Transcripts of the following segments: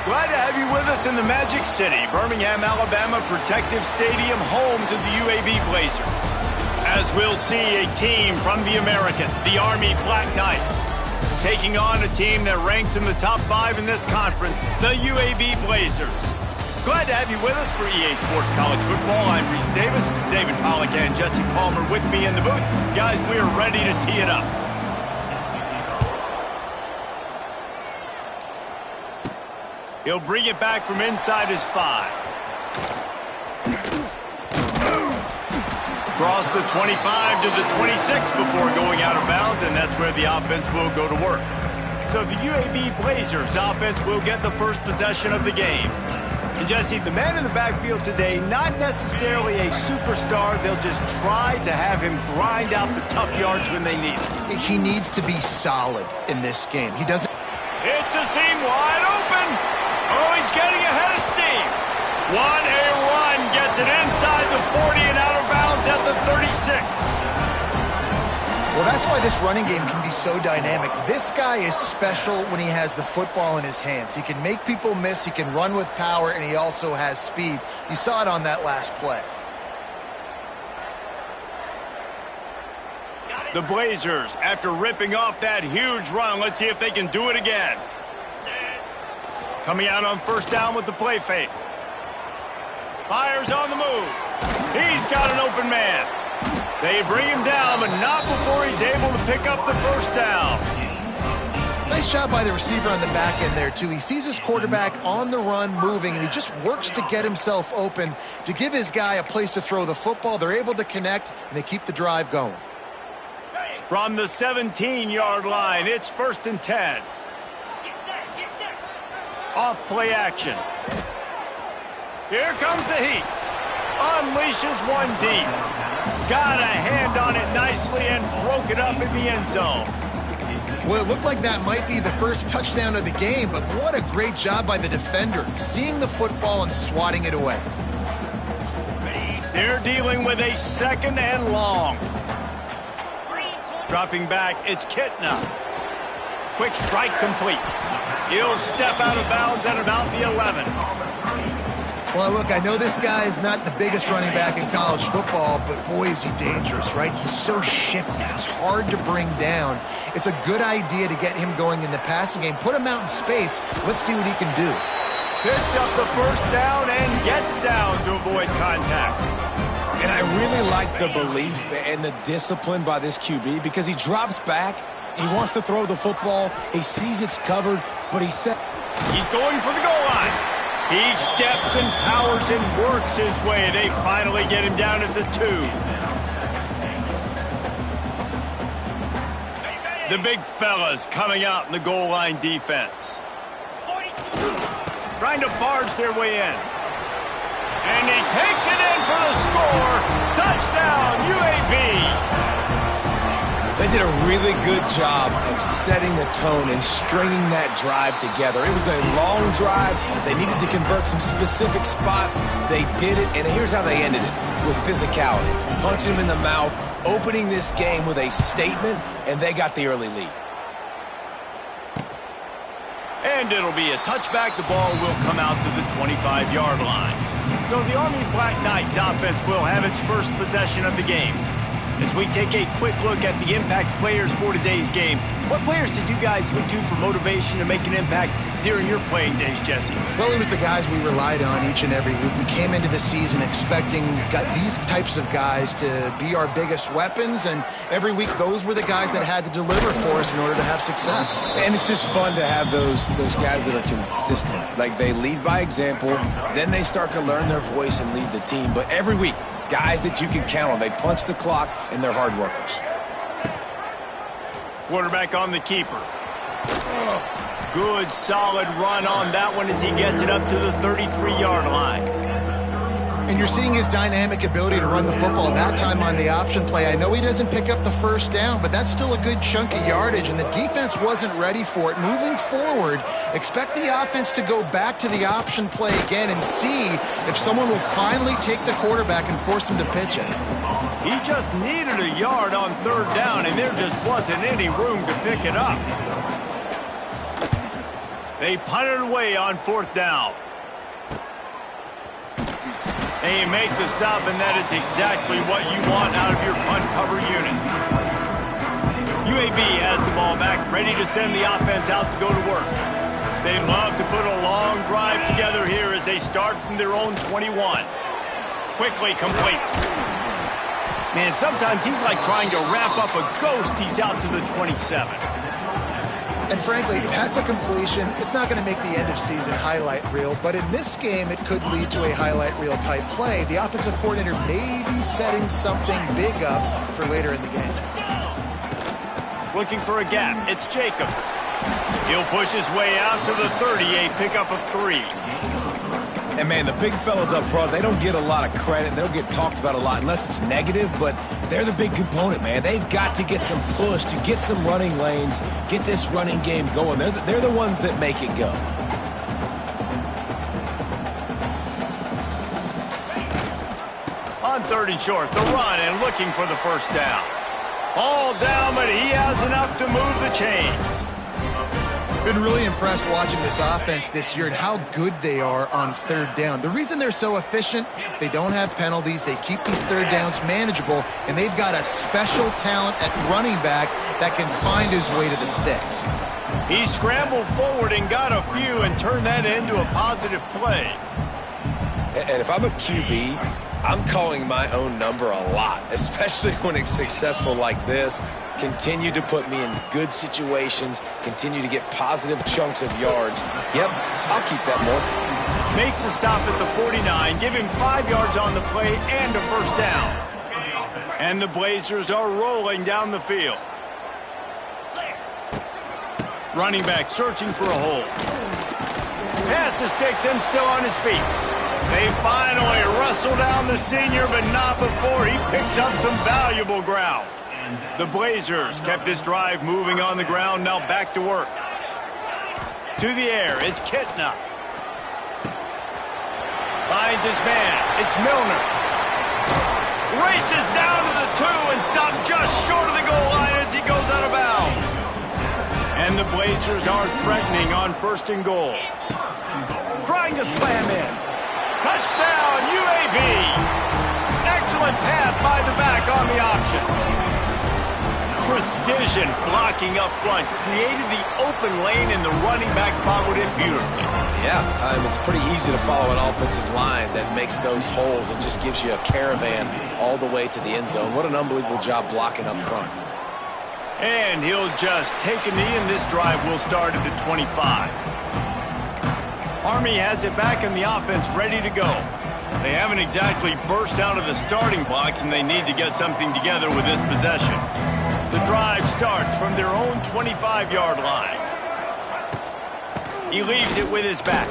Glad to have you with us in the Magic City, Birmingham, Alabama Protective Stadium, home to the UAB Blazers. As we'll see a team from the American, the Army Black Knights, taking on a team that ranks in the top 5 in this conference, the UAB Blazers. Glad to have you with us for EA Sports College Football. I'm Reese Davis, David Pollack and Jesse Palmer with me in the booth. Guys, we are ready to tee it up. He'll bring it back from inside his 5. Across the 25 to the 26 before going out of bounds, and that's where the offense will go to work. So the UAB Blazers offense will get the first possession of the game. And Jesse, the man in the backfield today, not necessarily a superstar. They'll just try to have him grind out the tough yards when they need it. He needs to be solid in this game. He doesn't... It's a seam wide open. Oh, he's getting ahead of steam. What a run. Gets it inside the 40 and out of bounds at the 36. Well, that's why this running game can be so dynamic. This guy is special when he has the football in his hands. He can make people miss, he can run with power, and he also has speed. You saw it on that last play. The Blazers, after ripping off that huge run, let's see if they can do it again. Coming out on first down with the play fake. Fires on the move. He's got an open man. They bring him down, but not before he's able to pick up the first down. Nice job by the receiver on the back end there, too. He sees his quarterback on the run moving, and he just works to get himself open to give his guy a place to throw the football. They're able to connect, and they keep the drive going. From the 17-yard line, it's 1st and 10. Off play action. Here comes the heat. Unleashes one deep. Got a hand on it nicely and broke it up in the end zone. Well, it looked like that might be the first touchdown of the game, but what a great job by the defender, seeing the football and swatting it away. They're dealing with a 2nd and long. Dropping back, it's Kitna. Quick strike complete. He'll step out of bounds at about the 11. Well, look, I know this guy is not the biggest running back in college football, but boy, is he dangerous, right? He's so shifty. He's hard to bring down. It's a good idea to get him going in the passing game. Put him out in space. Let's see what he can do. Picks up the first down and gets down to avoid contact. And I really like the belief and the discipline by this QB because he drops back. He wants to throw the football. He sees it's covered, but he's going for the goal line. He steps and powers and works his way. They finally get him down at the 2. The big fellas coming out in the goal line defense. Trying to barge their way in. And he takes it in for the score. Touchdown, UAB. They did a really good job of setting the tone and stringing that drive together. It was a long drive. They needed to convert some specific spots. They did it, and here's how they ended it, with physicality. Punching him in the mouth, opening this game with a statement, and they got the early lead. And it'll be a touchback. The ball will come out to the 25-yard line. So the Army Black Knights offense will have its first possession of the game. As we take a quick look at the impact players for today's game, what players did you guys look to for motivation to make an impact during your playing days, Jesse? Well, it was the guys we relied on each and every week. We came into the season expecting these types of guys to be our biggest weapons, and every week those were the guys that had to deliver for us in order to have success. And it's just fun to have those guys that are consistent. Like, they lead by example, then they start to learn their voice and lead the team. But every week, guys that you can count on. They punch the clock, and they're hard workers. Quarterback on the keeper. Good, solid run on that one as he gets it up to the 33-yard line. And you're seeing his dynamic ability to run the football, that time on the option play. I know he doesn't pick up the first down, but that's still a good chunk of yardage, and the defense wasn't ready for it. Moving forward, expect the offense to go back to the option play again and see if someone will finally take the quarterback and force him to pitch it. He just needed a yard on third down, and there just wasn't any room to pick it up. They punted away on 4th down. They make the stop, and that is exactly what you want out of your punt cover unit. UAB has the ball back, ready to send the offense out to go to work. They'd love to put a long drive together here as they start from their own 21. Quickly complete. Man, sometimes he's like trying to wrap up a ghost. He's out to the 27. And frankly, if that's a completion, it's not going to make the end of season highlight reel. But in this game, it could lead to a highlight reel type play. The offensive coordinator may be setting something big up for later in the game. Looking for a gap. It's Jacobs. He'll push his way out to the 38, pickup of 3. And, man, the big fellas up front, they don't get a lot of credit. They don't get talked about a lot unless it's negative, but they're the big component, man. They've got to get some push, to get some running lanes, get this running game going. They're the ones that make it go. On 3rd and short, the run and looking for the first down. All down, but he has enough to move the chains. Been really impressed watching this offense this year and how good they are on 3rd down. The reason they're so efficient, they don't have penalties, they keep these 3rd downs manageable, and they've got a special talent at running back that can find his way to the sticks. He scrambled forward and got a few and turned that into a positive play. And if I'm a QB, I'm calling my own number a lot, especially when it's successful like this. Continue to put me in good situations, continue to get positive chunks of yards. Yep, I'll keep that more. Makes the stop at the 49, give him 5 yards on the play and a first down. And the Blazers are rolling down the field. Running back searching for a hole. Pass the sticks and still on his feet. They finally wrestle down the senior, but not before he picks up some valuable ground. The Blazers kept this drive moving on the ground, now back to work. To the air, it's Kitna. Finds his man, it's Milner. Races down to the 2 and stopped just short of the goal line as he goes out of bounds. And the Blazers are threatening on 1st and goal. Trying to slam in. Touchdown, UAB. Excellent path by the back on the option. Precision blocking up front created the open lane, and the running back followed it beautifully. Yeah, it's pretty easy to follow an offensive line that makes those holes and just gives you a caravan all the way to the end zone. What an unbelievable job blocking up front. And he'll just take a knee, and this drive will start at the 25. Army has it back in the offense ready to go. They haven't exactly burst out of the starting blocks, and they need to get something together with this possession. The drive starts from their own 25-yard line. He leaves it with his back.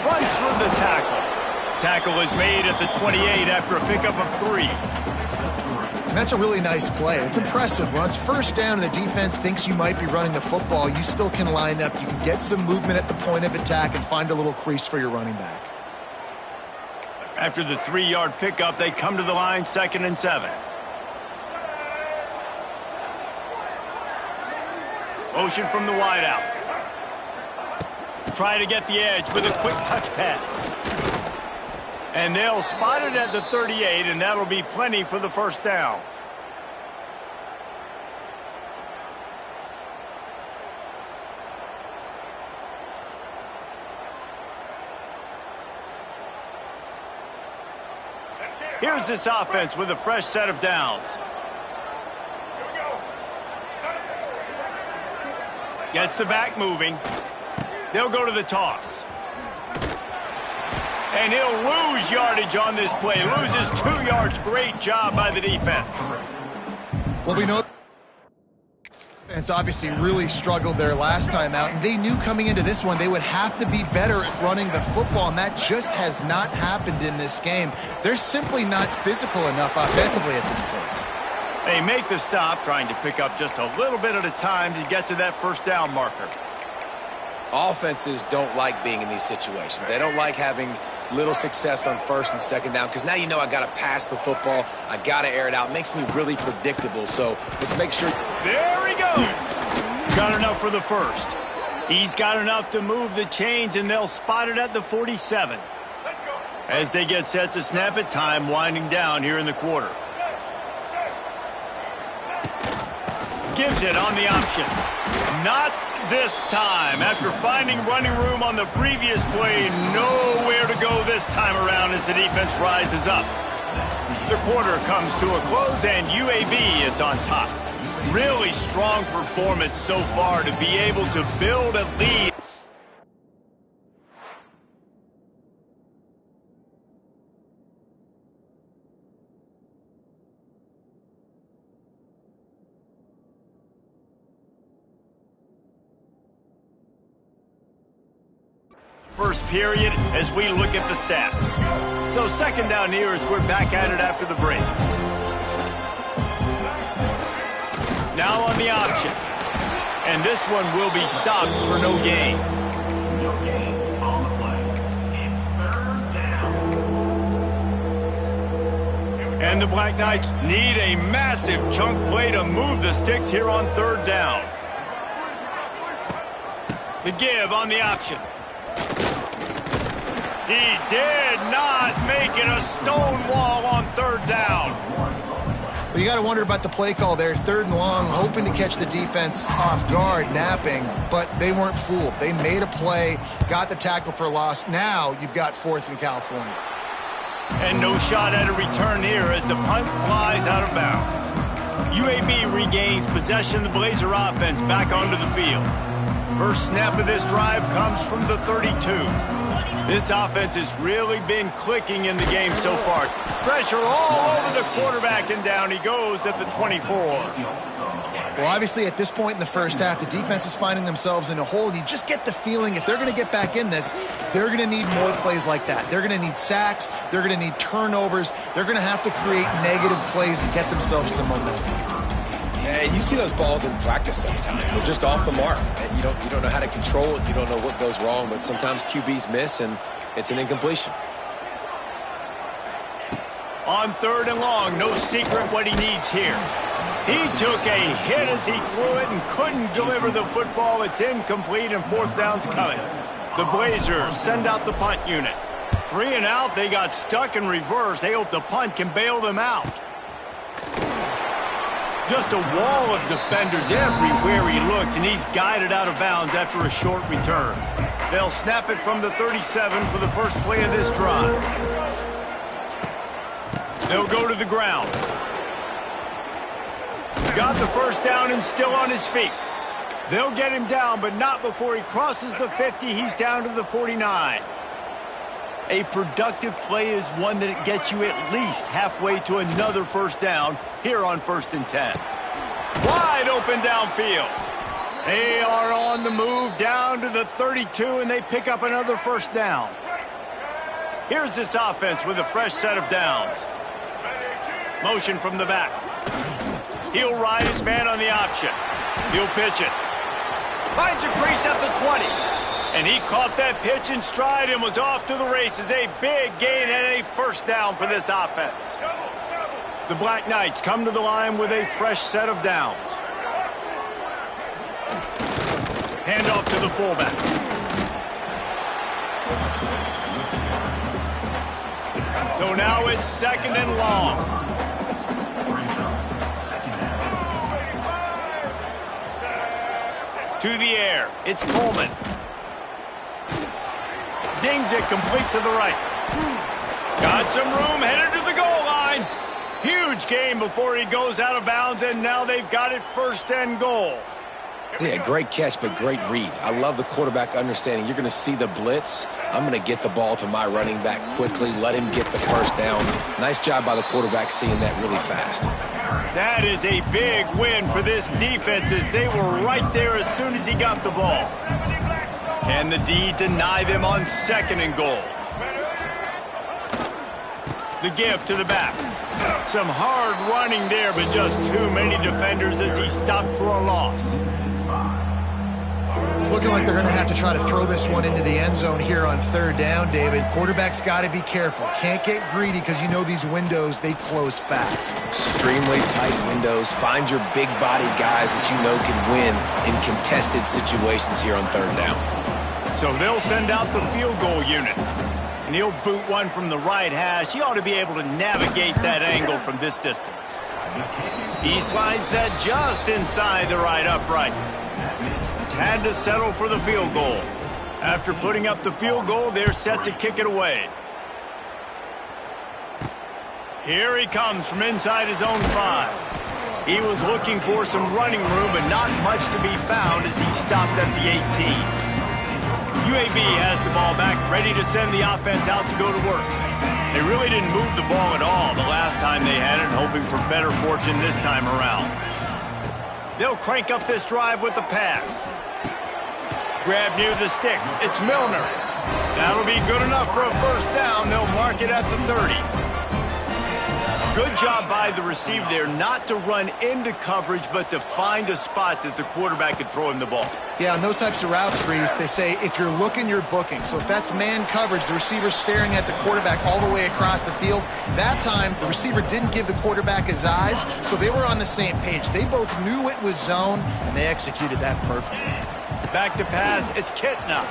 Runs through the tackle. Tackle is made at the 28 after a pickup of 3. And that's a really nice play. It's impressive. When it's 1st down and the defense thinks you might be running the football, you still can line up. You can get some movement at the point of attack and find a little crease for your running back. After the 3-yard pickup, they come to the line, 2nd and 7. Motion from the wideout. Try to get the edge with a quick touch pass. And they'll spot it at the 38, and that'll be plenty for the first down. Here's this offense with a fresh set of downs. Gets the back moving. They'll go to the toss. And he'll lose yardage on this play. Loses 2 yards. Great job by the defense. Well, we know it's obviously really struggled their last time out, and they knew coming into this one they would have to be better at running the football, and that just has not happened in this game. They're simply not physical enough offensively at this point. They make the stop, trying to pick up just a little bit at a time to get to that first down marker. Offenses don't like being in these situations. They don't like having little success on 1st and 2nd down, because now you know I got to pass the football. I got to air it out. It makes me really predictable. So let's make sure. There he goes. Got enough for the first. He's got enough to move the chains, and they'll spot it at the 47. As they get set to snap it, time winding down here in the quarter. Gives it on the option. Not this time. After finding running room on the previous play, nowhere to go this time around as the defense rises up. The quarter comes to a close, and UAB is on top. Really strong performance so far to be able to build a lead. First period as we look at the stats. So second down here as we're back at it after the break. Now on the option. And this one will be stopped for no gain. No gain on the play. It's third down. And the Black Knights need a massive chunk play to move the sticks here on third down. The give on the option. He did not make it a stone wall on third down. Well, you got to wonder about the play call there. Third and long, hoping to catch the defense off guard, napping, but they weren't fooled. They made a play, got the tackle for loss. Now you've got fourth in California. And no shot at a return here as the punt flies out of bounds. UAB regains possession of the Blazer offense back onto the field. First snap of this drive comes from the 32. This offense has really been clicking in the game so far. Pressure all over the quarterback, and down he goes at the 24. Well, obviously, at this point in the first half, the defense is finding themselves in a hole. You just get the feeling if they're going to get back in this, they're going to need more plays like that. They're going to need sacks. They're going to need turnovers. They're going to have to create negative plays to get themselves some momentum. And you see those balls in practice sometimes. They're just off the mark. And you don't know how to control it. You don't know what goes wrong. But sometimes QBs miss, and it's an incompletion. On third and long, no secret what he needs here. He took a hit as he threw it and couldn't deliver the football. It's incomplete, and fourth down's coming. The Blazers send out the punt unit. 3 and out, they got stuck in reverse. They hope the punt can bail them out. Just a wall of defenders everywhere he looks, and he's guided out of bounds after a short return. They'll snap it from the 37 for the first play of this drive. They'll go to the ground. Got the first down and still on his feet. They'll get him down, but not before he crosses the 50. He's down to the 49. A productive play is one that gets you at least halfway to another first down here on 1st and 10. Wide open downfield. They are on the move down to the 32, and they pick up another first down. Here's this offense with a fresh set of downs. Motion from the back. He'll ride his man on the option. He'll pitch it. Finds a crease at the 20. And he caught that pitch in stride and was off to the races. A big gain and a first down for this offense. The Black Knights come to the line with a fresh set of downs. Hand off to the fullback. So now it's second and long. To the air. It's Coleman. Zings it complete to the right. Got some room, headed to the goal line. Huge gain before he goes out of bounds, and now they've got it 1st and goal. Yeah, great catch, but great read. I love the quarterback understanding. You're going to see the blitz. I'm going to get the ball to my running back quickly, let him get the first down. Nice job by the quarterback seeing that really fast. That is a big win for this defense as they were right there as soon as he got the ball. Can the D deny them on 2nd and goal? The give to the back. Some hard running there, but just too many defenders as he stopped for a loss. It's looking like they're going to have to try to throw this one into the end zone here on third down, David. Quarterback's got to be careful. Can't get greedy because you know these windows, they close fast. Extremely tight windows. Find your big body guys that you know can win in contested situations here on third down. So they'll send out the field goal unit. And he'll boot one from the right hash. He ought to be able to navigate that angle from this distance. He slides that just inside the right upright. Had to settle for the field goal. After putting up the field goal, they're set to kick it away. Here he comes from inside his own 5. He was looking for some running room, but not much to be found as he stopped at the 18. UAB has the ball back, ready to send the offense out to go to work. They really didn't move the ball at all the last time they had it, hoping for better fortune this time around. They'll crank up this drive with a pass. Grab near the sticks. It's Milner. That'll be good enough for a first down. They'll mark it at the 30. Good job by the receiver there not to run into coverage, but to find a spot that the quarterback could throw him the ball. Yeah, on those types of routes, Reese, they say if you're looking, you're booking. So if that's man coverage, the receiver's staring at the quarterback all the way across the field. That time, the receiver didn't give the quarterback his eyes, so they were on the same page. They both knew it was zone, and they executed that perfectly. Back to pass, it's Kitna.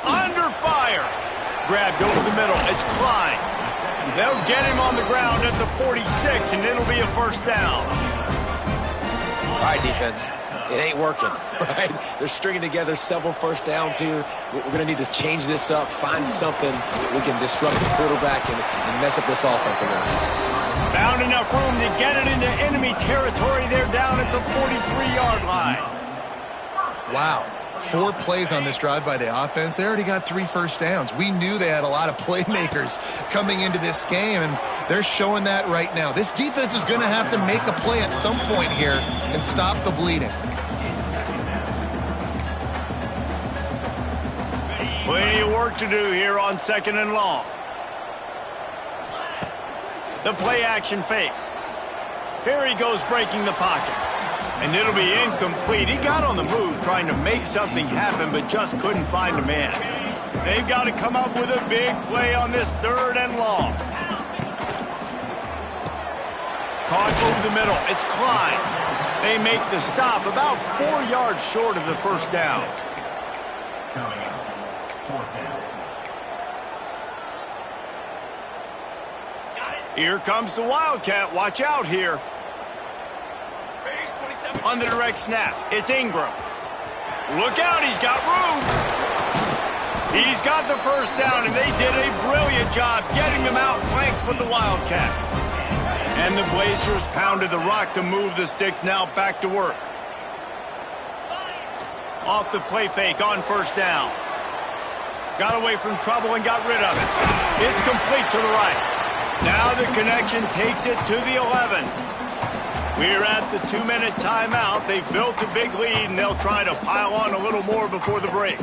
Under fire. Grabbed over the middle, it's Klein. They'll get him on the ground at the 46, and it'll be a first down. All right, defense. It ain't working, right? They're stringing together several first downs here. We're going to need to change this up, find something we can disrupt the quarterback and mess up this offense a little bit. Found enough room to get it into enemy territory. They're down at the 43-yard line. Wow. 4 plays on this drive by the offense. They already got 3 first downs. We knew they had a lot of playmakers coming into this game, and they're showing that right now. This defense is going to have to make a play at some point here and stop the bleeding. Plenty of work to do here on 2nd and long. The play action fake. Here he goes breaking the pocket. And it'll be incomplete. He got on the move trying to make something happen, but just couldn't find a man. They've got to come up with a big play on this 3rd and long. Caught over the middle. It's Klein. They make the stop about 4 yards short of the first down. Coming up, 4th down. Here comes the Wildcat. Watch out here. On the direct snap, it's Ingram. Look out, he's got room. He's got the first down, and they did a brilliant job getting them out flanked with the Wildcat. And the Blazers pounded the rock to move the sticks, now back to work. Off the play fake on first down. Got away from trouble and got rid of it. It's complete to the right. Now the connection takes it to the 11. We're at the 2-minute timeout. They've built a big lead, and they'll try to pile on a little more before the break.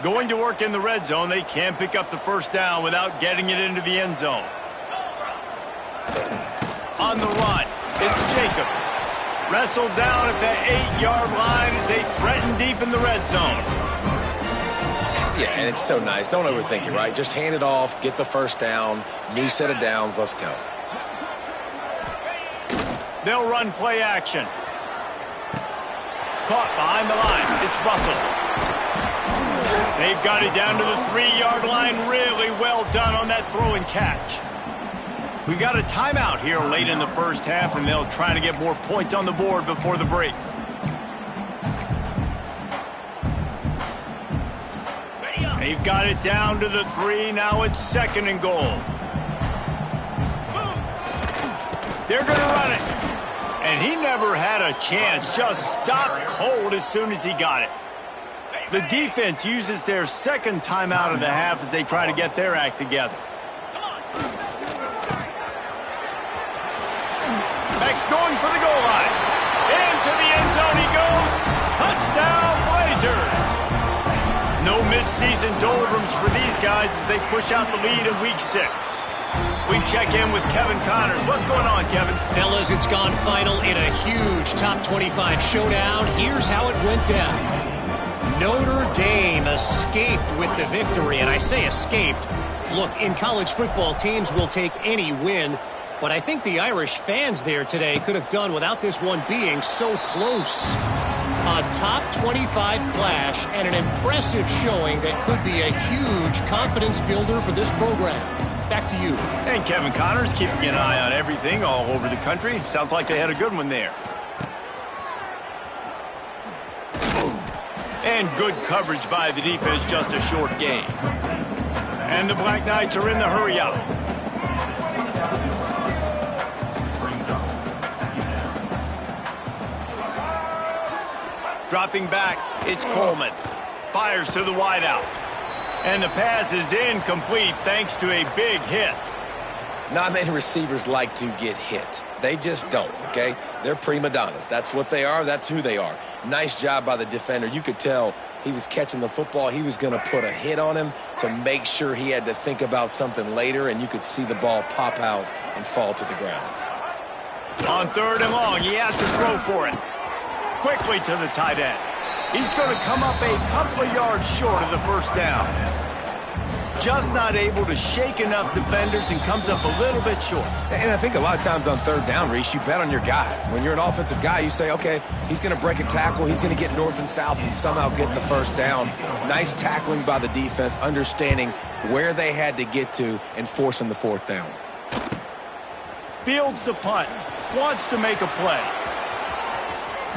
Going to work in the red zone. They can't pick up the first down without getting it into the end zone. On the run, it's Jacobs. Wrestled down at the 8-yard line as they threaten deep in the red zone. Yeah, and it's so nice. Don't overthink it, right? Just hand it off, get the first down, new set of downs, let's go. They'll run play action. Caught behind the line. It's Russell. They've got it down to the 3-yard line. Really well done on that throw and catch. We got a timeout here late in the first half, and they'll try to get more points on the board before the break. They've got it down to the 3. Now it's 2nd and goal. They're going to run it. And he never had a chance. Just stopped cold as soon as he got it. The defense uses their 2nd timeout of the half as they try to get their act together. Next, going for the goal line. Into the end zone he goes. Touchdown, Blazers. No midseason doldrums for these guys as they push out the lead in Week 6. We check in with Kevin Connors. What's going on, Kevin? Fellas, it's gone final in a huge top 25 showdown. Here's how it went down. Notre Dame escaped with the victory, and I say escaped. Look, in college football, teams will take any win, but I think the Irish fans there today could have done without this one being so close. A top 25 clash and an impressive showing that could be a huge confidence builder for this program. Back to you. And Kevin Connors keeping an eye on everything all over the country. Sounds like they had a good one there. And good coverage by the defense, just a short gain. And the Black Knights are in the hurry up. Dropping back, it's Coleman. Fires to the wideout. And the pass is incomplete thanks to a big hit. Not many receivers like to get hit. They just don't, okay? They're prima donnas. That's what they are. That's who they are. Nice job by the defender. You could tell he was catching the football. He was going to put a hit on him to make sure he had to think about something later, and you could see the ball pop out and fall to the ground. On 3rd and long, he has to throw for it. Quickly to the tight end. He's going to come up a couple of yards short of the first down. Just not able to shake enough defenders and comes up a little bit short. And I think a lot of times on 3rd down, Reese, you bet on your guy. When you're an offensive guy, you say, okay, he's going to break a tackle, he's going to get north and south and somehow get the first down. Nice tackling by the defense, understanding where they had to get to and forcing the 4th down. Fields the punt. Wants to make a play.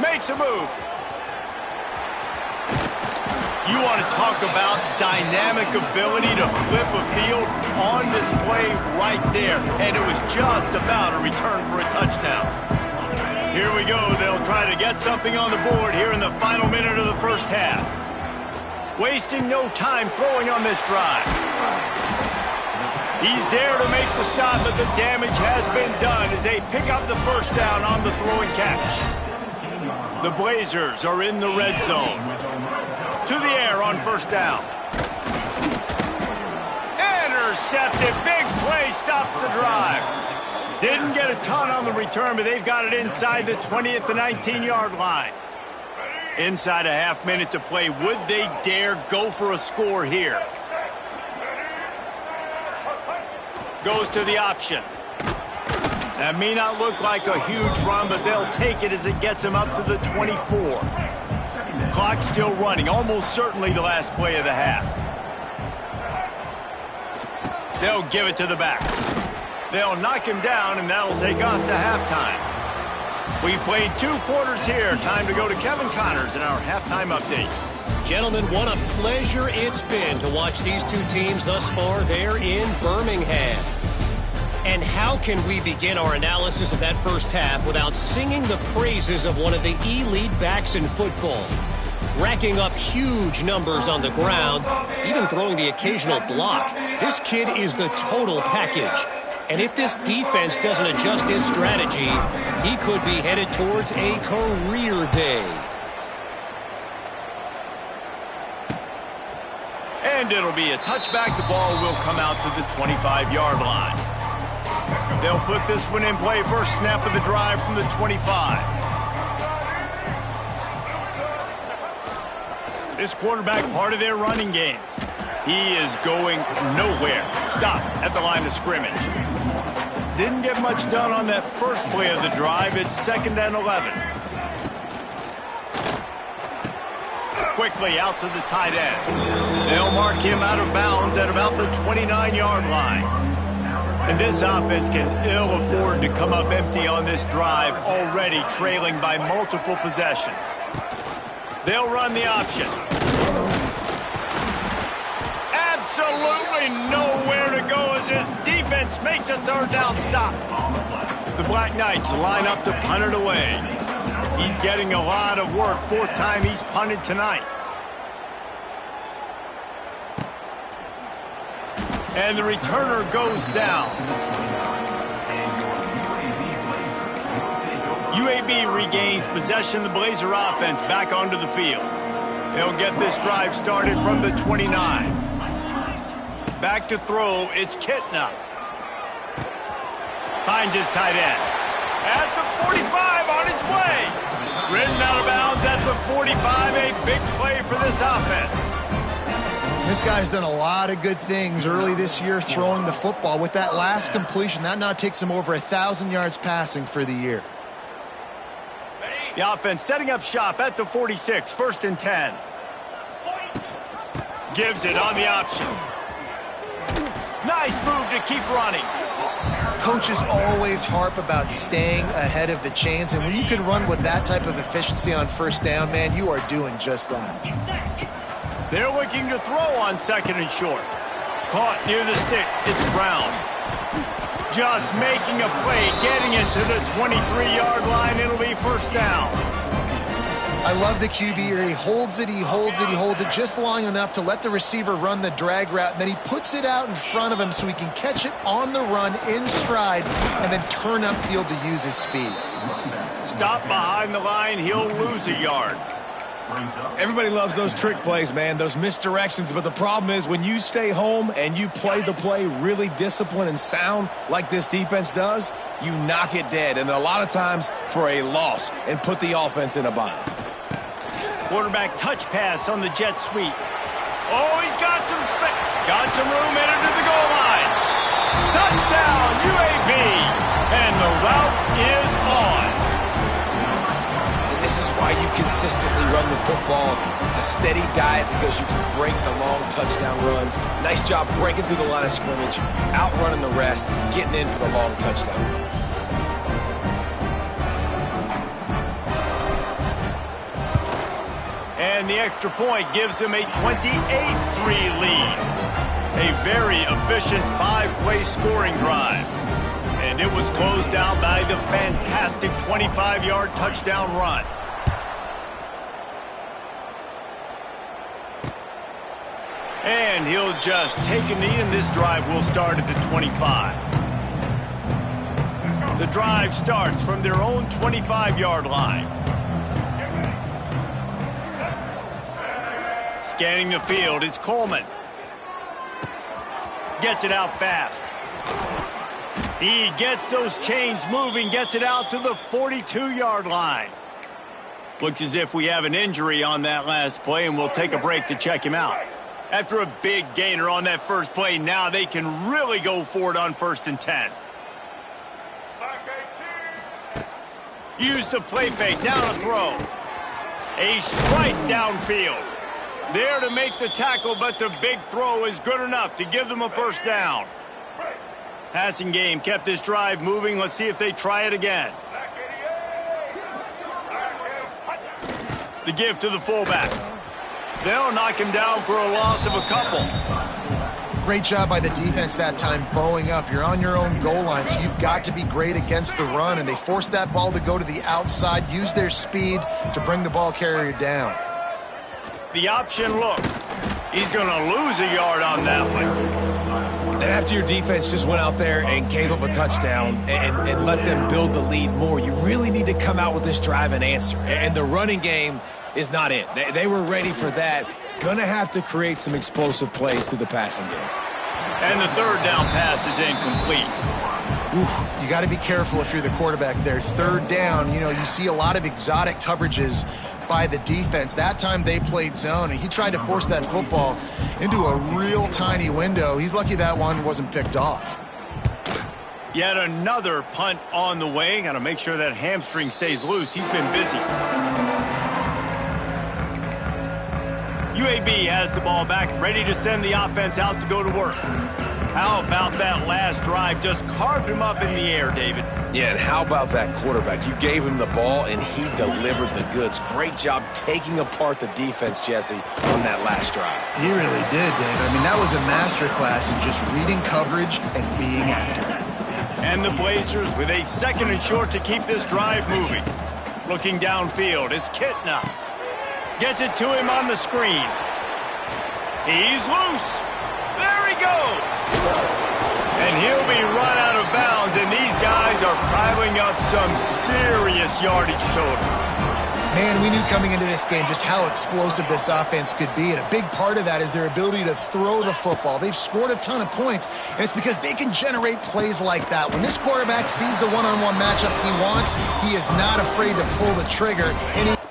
Makes a move. You want to talk about dynamic ability to flip a field on display right there. And it was just about a return for a touchdown. Here we go. They'll try to get something on the board here in the final minute of the first half. Wasting no time throwing on this drive. He's there to make the stop, but the damage has been done as they pick up the first down on the throw and catch. The Blazers are in the red zone. To the air on 1st down. Intercepted. Big play stops the drive. Didn't get a ton on the return, but they've got it inside the 20 at the 19-yard line. Inside a half minute to play. Would they dare go for a score here? Goes to the option. That may not look like a huge run, but they'll take it as it gets them up to the 24. Clock still running, almost certainly the last play of the half. They'll give it to the back. They'll knock him down, and that'll take us to halftime. We played 2 quarters here. Time to go to Kevin Connors in our halftime update. Gentlemen, what a pleasure it's been to watch these two teams thus far there in Birmingham. And how can we begin our analysis of that first half without singing the praises of one of the elite backs in football? Racking up huge numbers on the ground, even throwing the occasional block. This kid is the total package. And if this defense doesn't adjust its strategy, he could be headed towards a career day. And it'll be a touchback. The ball will come out to the 25-yard line. They'll put this one in play. First snap of the drive from the 25. This quarterback, part of their running game. He is going nowhere. Stop at the line of scrimmage. Didn't get much done on that first play of the drive. It's 2nd and 11. Quickly out to the tight end. They'll mark him out of bounds at about the 29-yard line. And this offense can ill afford to come up empty on this drive, already trailing by multiple possessions. They'll run the option. Absolutely nowhere to go as this defense makes a 3rd down stop. The Black Knights line up to punt it away. He's getting a lot of work. 4th time he's punted tonight. And the returner goes down. UAB regains possession. The Blazer offense back onto the field. They'll get this drive started from the 29. Back to throw. It's Kitna. Finds his tight end. At the 45, on his way. Ridden out of bounds at the 45, a big play for this offense. This guy's done a lot of good things early this year throwing the football. With that last completion, that now takes him over 1,000 yards passing for the year. The offense setting up shop at the 46, 1st and 10. Gives it on the option. Nice move to keep running. Coaches always harp about staying ahead of the chains, and when you can run with that type of efficiency on 1st down, man, you are doing just that. They're looking to throw on 2nd and short. Caught near the sticks. It's Brown. Just making a play, getting it to the 23-yard line. It'll be 1st down. I love the QB here. He holds it, he holds it, he holds it just long enough to let the receiver run the drag route, and then he puts it out in front of him so he can catch it on the run in stride and then turn upfield to use his speed. Stop behind the line, he'll lose a yard. Everybody loves those trick plays, man, those misdirections, but the problem is when you stay home and you play the play really disciplined and sound like this defense does, you knock it dead, and a lot of times for a loss, and put the offense in a bind. Quarterback touch pass on the jet sweep. Oh, he's got some room headed to the goal line. Touchdown, UAB, and the route is on. This is why you consistently run the football, a steady diet, because you can break the long touchdown runs. Nice job breaking through the line of scrimmage, outrunning the rest, getting in for the long touchdown run. And the extra point gives them a 28-3 lead. A very efficient 5-play scoring drive. And it was closed out by the fantastic 25-yard touchdown run. And he'll just take a knee, and this drive will start at the 25. The drive starts from their own 25-yard line. Scanning the field, it's Coleman. Gets it out fast. He gets those chains moving, gets it out to the 42-yard line. Looks as if we have an injury on that last play, and we'll take a break to check him out. After a big gainer on that first play, now they can really go for it on 1st and 10. Use the play fake, now to throw. A strike downfield. There to make the tackle, but the big throw is good enough to give them a 1st down. Passing game kept this drive moving. Let's see if they try it again. The give to the fullback. They'll knock him down for a loss of a couple. Great job by the defense that time, bowing up. You're on your own goal line, so you've got to be great against the run, and they forced that ball to go to the outside, use their speed to bring the ball carrier down. The option look. He's going to lose a yard on that one. And after your defense just went out there and gave up a touchdown and let them build the lead more, you really need to come out with this drive and answer. And the running game is not it. They were ready for that. Going to have to create some explosive plays through the passing game. And the 3rd down pass is incomplete. You got to be careful if you're the quarterback there. 3rd down, you see a lot of exotic coverages by the defense. That time they played zone, and he tried to force that football into a real tiny window. He's lucky that one wasn't picked off. Yet another punt on the way. Got to make sure that hamstring stays loose. He's been busy. UAB has the ball back, ready to send the offense out to go to work. How about that last drive? Just carved him up in the air, David. Yeah, and how about that quarterback? You gave him the ball, and he delivered the goods. Great job taking apart the defense, Jesse, on that last drive. He really did, David. I mean, that was a masterclass in just reading coverage and being accurate. And the Blazers with a 2nd and short to keep this drive moving. Looking downfield, it's Kitna. Gets it to him on the screen. He's loose. There he goes. And he'll be run out of bounds, and these guys are piling up some serious yardage totals. Man, we knew coming into this game just how explosive this offense could be, and a big part of that is their ability to throw the football. They've scored a ton of points, and it's because they can generate plays like that. When this quarterback sees the one-on-one matchup he wants, he is not afraid to pull the trigger, and he